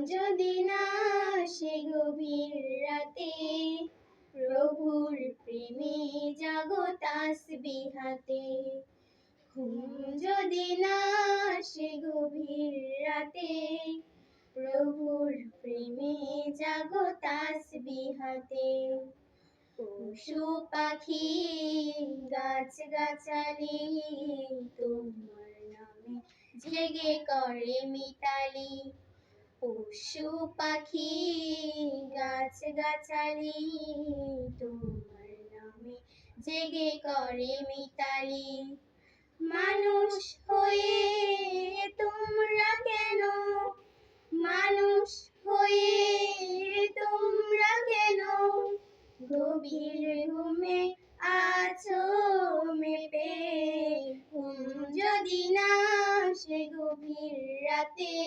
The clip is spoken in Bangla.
যদি না সে গভীর রাতে, প্রভুর প্রেমে জাগো তাসবিহাতে। ঘুম যদি না সে গভীর রাতে, প্রভুর প্রেমে জাগো তাসবিহাতে। পশু পাখি গাছ গাছালি তোমার নামে জেগে করে মিতালি। পশু পাখি গাছ গাছালি তোমার নামে জেগে করে মিতালি। মানুষ হয়ে তোমরা কেন, মানুষ হয়ে তোমরা কেন গভীর ঘুমে আছো মেতে। ঘুম যদি না সে গভীর রাতে,